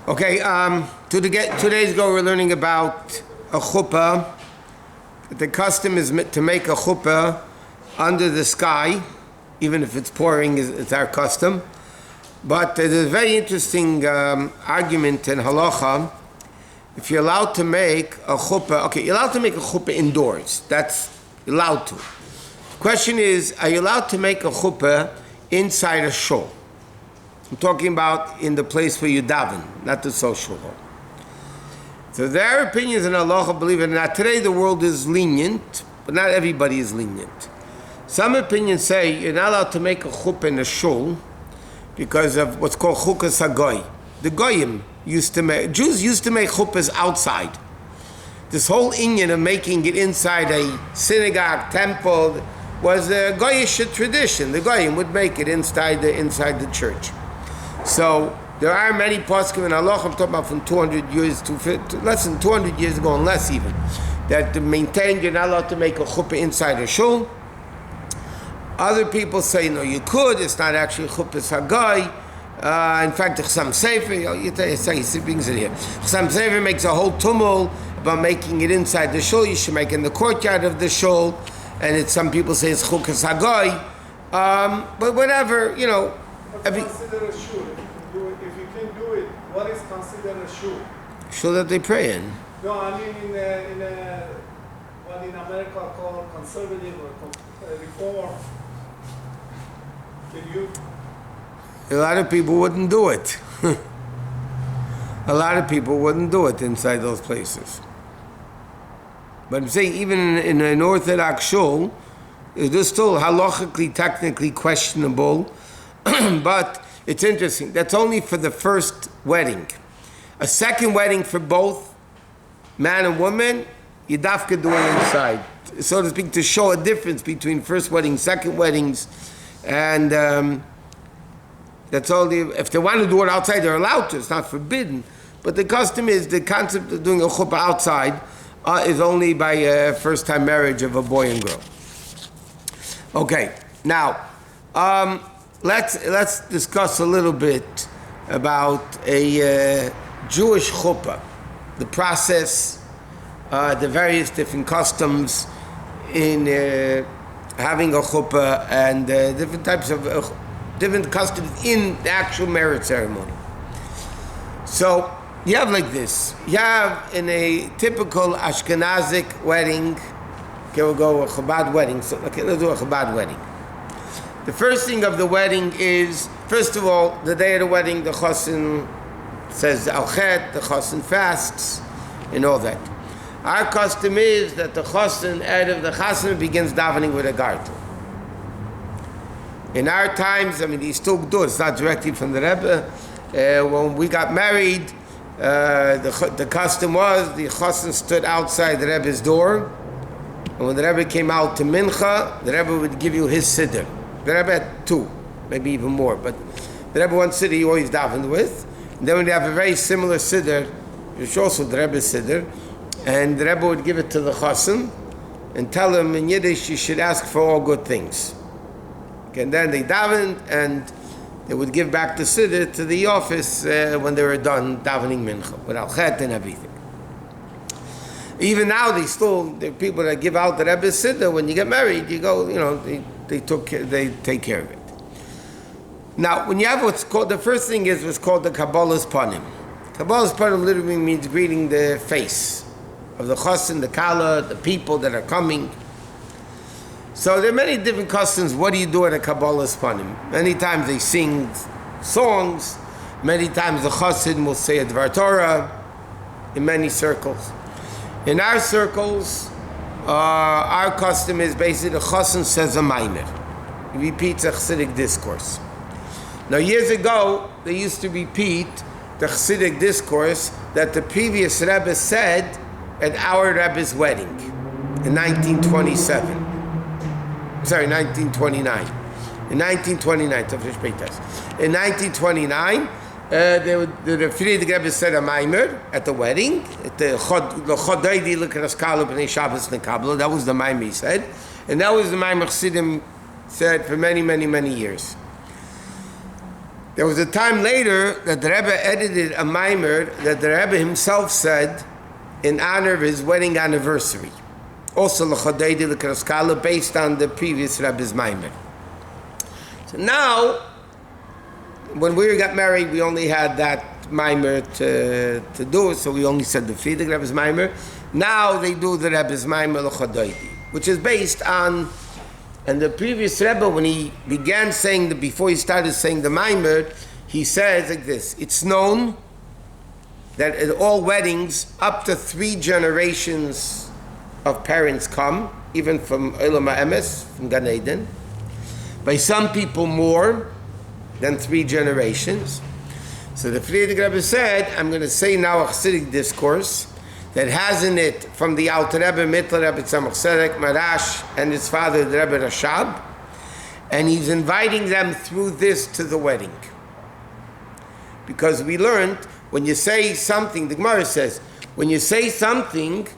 Okay, today's go we're learning about a chuppah. The custom is to make a chuppah under the sky, even if it's pouring, it's our custom. But there's a very interesting argument in halacha. If you're allowed to make a chuppah, okay, you're allowed to make a chuppah indoors. That's allowed to. The question is, are you allowed to make a chuppah inside a shul? I'm talking about in the place where you daven, not the social hall. So there are opinions in halacha, believe it or not. Today the world is lenient, but not everybody is lenient. Some opinions say you're not allowed to make a chuppah in a shul because of what's called chukas hagoy. The goyim Jews used to make chuppahs outside. This whole inyan of making it inside a synagogue, temple, was a goyish tradition. The goyim would make it inside the church. So there are many poskim in halacha, I'm talking about from 200 years to less than 200 years ago and less even, that maintain you're not allowed to make a chuppah inside a shul. Other people say, no, you could, it's not actually chuppah's hagoy. In fact, the Chasam Sefer, he brings it here. Chasam Sefer makes a whole tumult about making it inside the shul. You should make it in the courtyard of the shul. And some people say it's chukas hagoy. But whatever, What's considered a shul? If you can do it, what is considered a shul? Shul that they pray in. No, I mean what in America called conservative or reform. Can you? A lot of people wouldn't do it. A lot of people wouldn't do it inside those places. But I'm saying even in an Orthodox shul, it is still halachically, technically questionable. But it's interesting. That's only for the first wedding. A second wedding for both man and woman, you dafka do it inside. So to speak, to show a difference between first weddings, second weddings, and that's only if they want to do it outside, they're allowed to. It's not forbidden. But the custom is, the concept of doing a chuppah outside is only by a first-time marriage of a boy and girl. Okay, now let's discuss a little bit about a Jewish chuppah, the process, the various different customs in having a chuppah, and different types of different customs in the actual marriage ceremony. So you have like this. You have in a typical Ashkenazic wedding, okay, we'll go a Chabad wedding. So okay, let's do a Chabad wedding. The first thing of the wedding is, first of all, the day of the wedding, the chosin says al-chet, the chosin fasts, and all that. Our custom is that the chosin, out of the chosin, begins davening with a gartel. In our times, he still do it. It's not directly from the Rebbe. When we got married, the custom was the chosin stood outside the Rebbe's door, and when the Rebbe came out to mincha, the Rebbe would give you his siddur. The Rebbe had two, maybe even more, but the Rebbe one siddur he always davened with. And then when they have a very similar siddur, which also the Rebbe's siddur, and the Rebbe would give it to the chosin and tell him in Yiddish, you should ask for all good things. Okay, and then they davened, and they would give back the siddur to the office when they were done davening mincha, with al-chet and everything. Even now, there are people that give out the Rebbe's siddur. When you get married, you go, they take care of it. Now, when you have what's called, the first thing is what's called the Kabbalah's Panim. Kabbalah's Panim literally means greeting the face of the chosin, the kala, the people that are coming. So there are many different customs. What do you do at a Kabbalah's Panim? Many times they sing songs. Many times the chosin will say a Dvar Torah in many circles. In our circles, our custom is basically the chosin says a maimer. He repeats a Chassidic discourse. Now years ago, they used to repeat the Chassidic discourse that the previous Rebbe said at our Rebbe's wedding in 1927. Sorry, 1929. In 1929, in 1929, the Friedrich Rebbe said a maimer at the wedding. At the Chodeidi L'Kras Kalu B'nei Shabbos Nekablo. That was the maimer he said, and that was the maimer Chassidim said for many, many, many years. There was a time later that the Rebbe edited a mimer that the Rebbe himself said in honor of his wedding anniversary. Also l'chodeidi l'kraskala, based on the previous Rebbe's mimer. So now, when we got married, we only had that mimer to do, so we only said the Friedrich Rebbe's mimer. Now they do the Rebbe's mimer l'chodeidi, which is based on. And the previous Rebbe, when he began saying before he started saying the mimer, he says like this: it's known that at all weddings, up to 3 generations of parents come, even from Olam HaEmes, from Gan Eden. By some people more than 3 generations. So the Friedrich Rebbe said, I'm going to say now a Chassidic discourse that has in it from the Alter Rebbe, Mittler Rebbe Tzemach Tzedek, Marash, and his father, the Rebbe Rashab, and he's inviting them through this to the wedding. Because we learned, when you say something, the Gemara says, when you say something,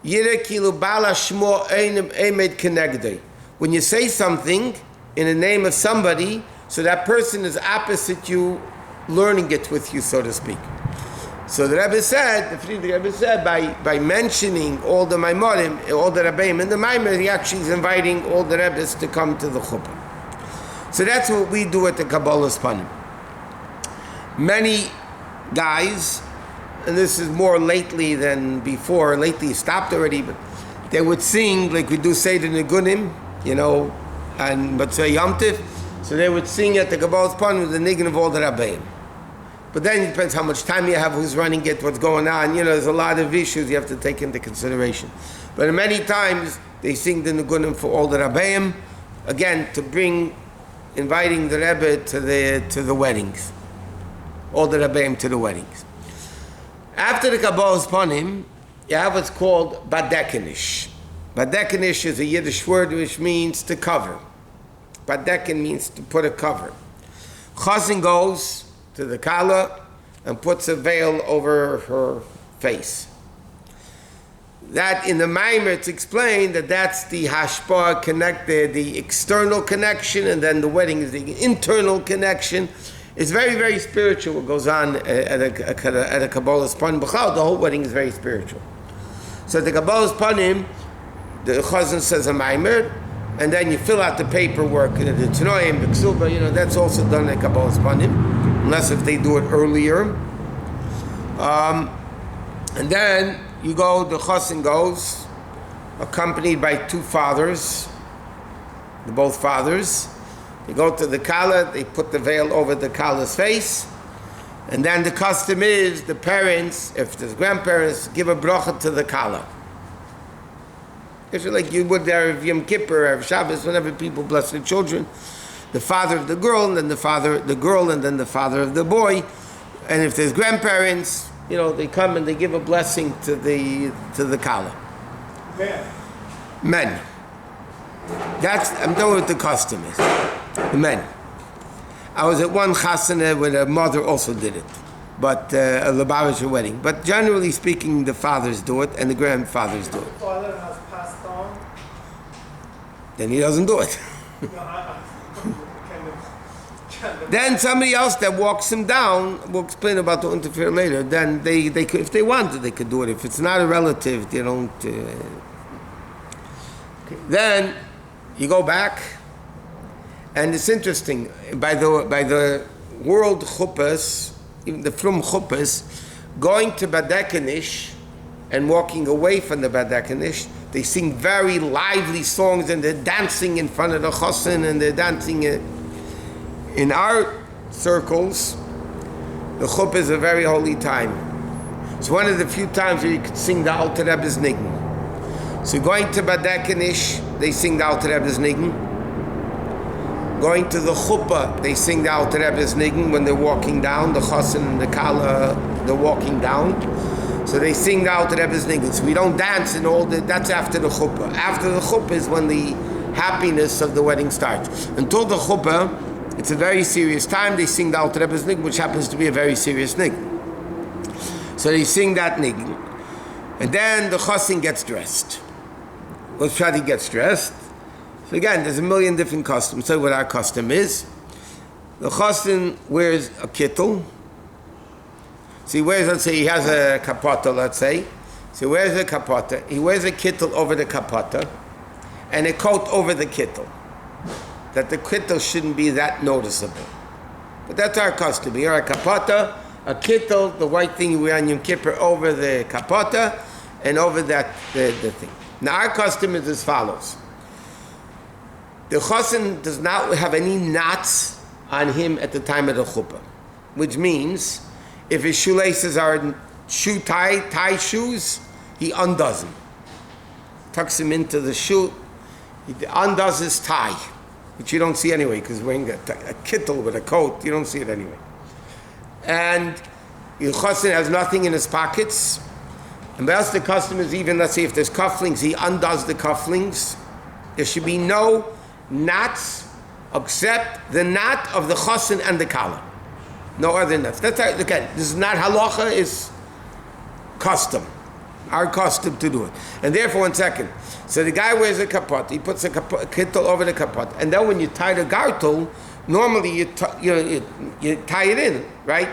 Yireh kilu bala shmo emed kenegdei. When you say something in the name of somebody, so that person is opposite you, learning it with you, so to speak. So the Rebbe said, the Friedrich Rebbe said, by mentioning all the Maimorim, all the Rebbeim in the Maimor, he actually is inviting all the Rebbes to come to the Chuppah. So that's what we do at the Kabbalah's Panim. Many guys, and this is more lately than before, lately stopped already, but they would sing, like we do Seder Nigunim, and Matzah Yom Tiv, so they would sing at the Kabbalah's Panim with the Nigun of all the Rebbeim. But then it depends how much time you have, who's running it, what's going on. There's a lot of issues you have to take into consideration. But many times they sing the Nigunim for all the Rabbeim, again to inviting the Rebbe to the weddings, all the Rabbeim to the weddings. After the Kabbalah's Panim, you have what's called Badekenish. Badekenish is a Yiddish word which means to cover. Badekin means to put a cover. Chazan goes to the Kala and puts a veil over her face. That in the Maimer it's explained that that's the hashpah connected, the external connection, and then the wedding is the internal connection. It's very, very spiritual what goes on at a Kabbalah's Panim. The whole wedding is very spiritual. So at the Kabbalah's Panim, the Chazan says a Maimer, and then you fill out the paperwork, the Tanoim, the Ksuba, that's also done at Kabbalah's Panim, unless if they do it earlier. And then you go, the Chassan goes, accompanied by 2 fathers, both fathers. They go to the Kala, they put the veil over the Kala's face, and then the custom is the parents, if there's grandparents, give a bracha to the Kala. It's like you would there of Yom Kippur or Shabbos, whenever people bless their children. The father of the girl, and then the father of the girl, and then the father of the boy. And if there's grandparents, they come and they give a blessing to the Kala. Men. I'm done with the custom is. The men. I was at one chasana where the mother also did it, but a Lubavitcher wedding. But generally speaking, the fathers do it and the grandfathers do it. The father has passed on. Then he doesn't do it. Then somebody else that walks him down, we'll explain about the interfere later, then they could, if they wanted, they could do it. If it's not a relative, they don't. Okay. Then you go back, and it's interesting, by the world chuppahs, even the frum chuppahs, going to Badekenish and walking away from the Badekenish, they sing very lively songs and they're dancing in front of the chassan and they're dancing. In our circles, the chuppah is a very holy time. It's one of the few times where you could sing the Alter Rebbe's Nigun. So going to Badekenish, they sing the Alter Rebbe's Nigun. Going to the chuppah, they sing the Alter Rebbe's Nigun when they're walking down. The chassan and the kala, they're walking down. So they sing the Alter Rebbe's Nigun. So we don't dance and that's after the chuppah. After the chuppah is when the happiness of the wedding starts. Until the chuppah, it's a very serious time. They sing the Alter Rebbe's Nigun, which happens to be a very serious Nigun. So they sing that Nigun. And then the chassan gets dressed. Well, Shadi gets dressed. So again, there's a million different customs. So what our custom is, The chassan wears a kittel. So he wears, let's say he has a kapata, let's say. So he wears a kapata. He wears a kittel over the kapata and a coat over the kittel. That the kittel shouldn't be that noticeable. But that's our custom. Here a kapata, a kittel, the white thing you wear on Yom Kippur over the kapata and over that, the thing. Now our custom is as follows. The chassan does not have any knots on him at the time of the chuppah, which means if his shoelaces are tie shoes, he undoes them, tucks them into the shoe, he undoes his tie, which you don't see anyway because wearing a kittel with a coat, you don't see it anyway. And the chassan has nothing in his pockets, and that's the custom is even, let's say if there's cufflinks, he undoes the cufflinks. There should be no knots except the knot of the chassan and the collar. No other knots. That's how, again, this is not halacha, it's custom. Our custom to do it. And therefore, 1 second. So the guy wears a kapot, he puts a kittel over the kapot, and then when you tie the gartel, normally you tie it in, right?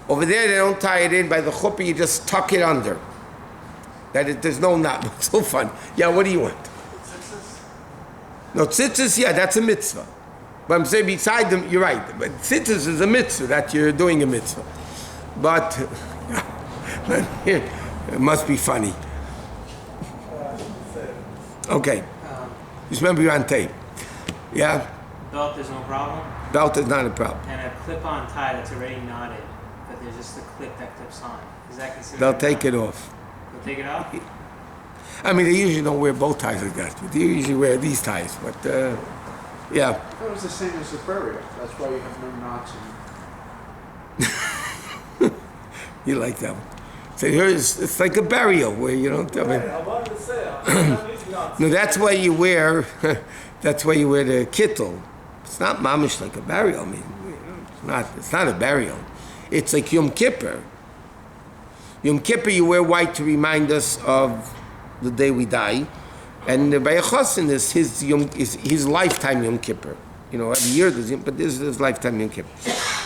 Over there they don't tie it in by the chuppah, you just tuck it under. There's no knot. It's so fun. Yeah, what do you want? No, tzitzis, yeah, that's a mitzvah. But I'm saying beside them, you're right. But tzitzis is a mitzvah, that you're doing a mitzvah. But it must be funny. Okay. Just remember you're on tape. Yeah? Belt is no problem? Belt is not a problem. And a clip-on tie that's already knotted, but there's just a clip that clips on. Is that considered? They'll take it off. They'll take it off? I mean, they usually don't wear bow ties like that, but they usually wear these ties. But, yeah. That was the same as the burial. That's why you have no knots in You like that one. So here's, it's like a burial where you don't, I mean, I wanted to say, no, that's why you wear, that's why you wear the kittel. It's not mamish like a burial. I mean, it's not a burial. It's like Yom Kippur. Yom Kippur you wear white to remind us of the day we die. And the Bais Din is his lifetime Yom Kippur. You know, every year there's but this is his lifetime Yom Kippur.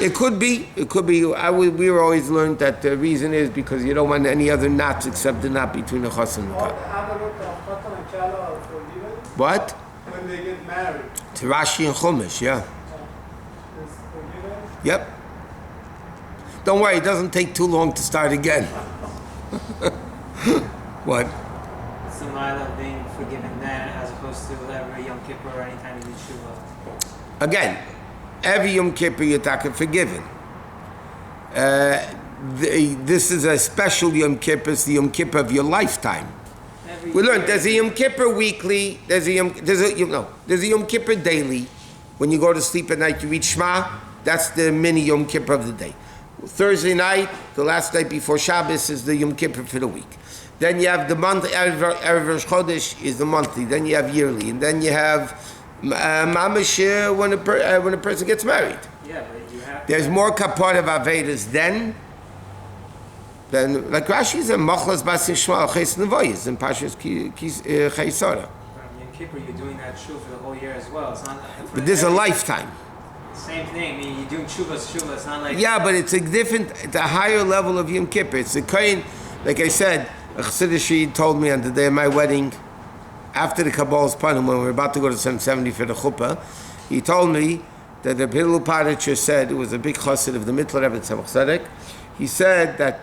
It could be. We were always learned that the reason is because you don't want any other knots except the knot between the chassan and the all kala. the adults of Khatan and Kala are forgiven What? when they get married. To Rashi and Chumash, yeah. Is forgiven? Yep. Don't worry, it doesn't take too long to start again. What? It's the mile of being forgiven then, as opposed to every Yom Kippur or anytime you do Shuvah. Again, every Yom Kippur you're talking forgiven. This is a special Yom Kippur. It's the Yom Kippur of your lifetime. We learned there's a Yom Kippur weekly. There's a Yom Kippur daily. When you go to sleep at night, you read Shema. That's the mini Yom Kippur of the day. Thursday night, the last night before Shabbos, is the Yom Kippur for the week. Then you have the month, Erev Rosh Chodesh is the monthly. Then you have yearly. And then you have Mamish when a person gets married. Yeah, but you have There's more kapot of Avedas then, like Rashi said, Machlas Basim Shmuel Ches Nevoyes in Pashas Chaisora. Yom Kippur, you're doing that Shuv for the whole year as well. It's not. But this is a lifetime. Same thing. I mean, you're doing Shuvah. It's not like. Yeah, but it's it's a higher level of Yom Kippur. It's a kohen, like I said, a Chassidish told me on the day of my wedding, after the Kabbalah's Panim, when we were about to go to 770 for the chuppah, he told me that the Hillel Paritcher said, it was a big chassid of the Mittler Rebbe Tzemach Tzedek, he said that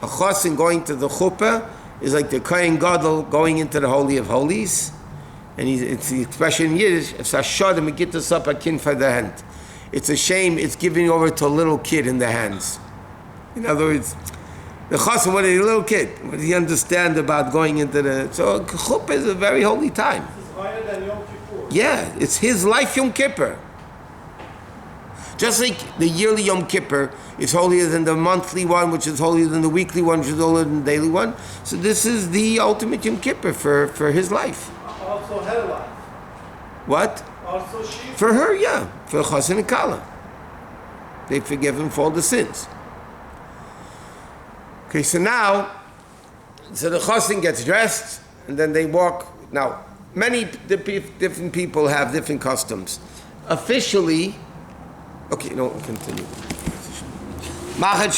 a chassid going to the chuppah is like the kohen gadol going into the Holy of Holies, and it's the expression in Yiddish, it's a shod and get this up a kin for the hand. It's a shame it's giving over to a little kid in the hands. In other words, the chassan, what is a little kid? What does he understand about going into the... So chuppah is a very holy time. It's higher than Yom Kippur. Yeah, it's his life Yom Kippur. Just like the yearly Yom Kippur is holier than the monthly one, which is holier than the weekly one, which is holier than the daily one. So this is the ultimate Yom Kippur for his life. Also her life. What? Also she. For her, yeah. For Chassan and Kala. They forgive him for all the sins. Okay, so now, the Chassan gets dressed, and then they walk. Now, many different people have different customs. Officially, Okay, no, continue. Machat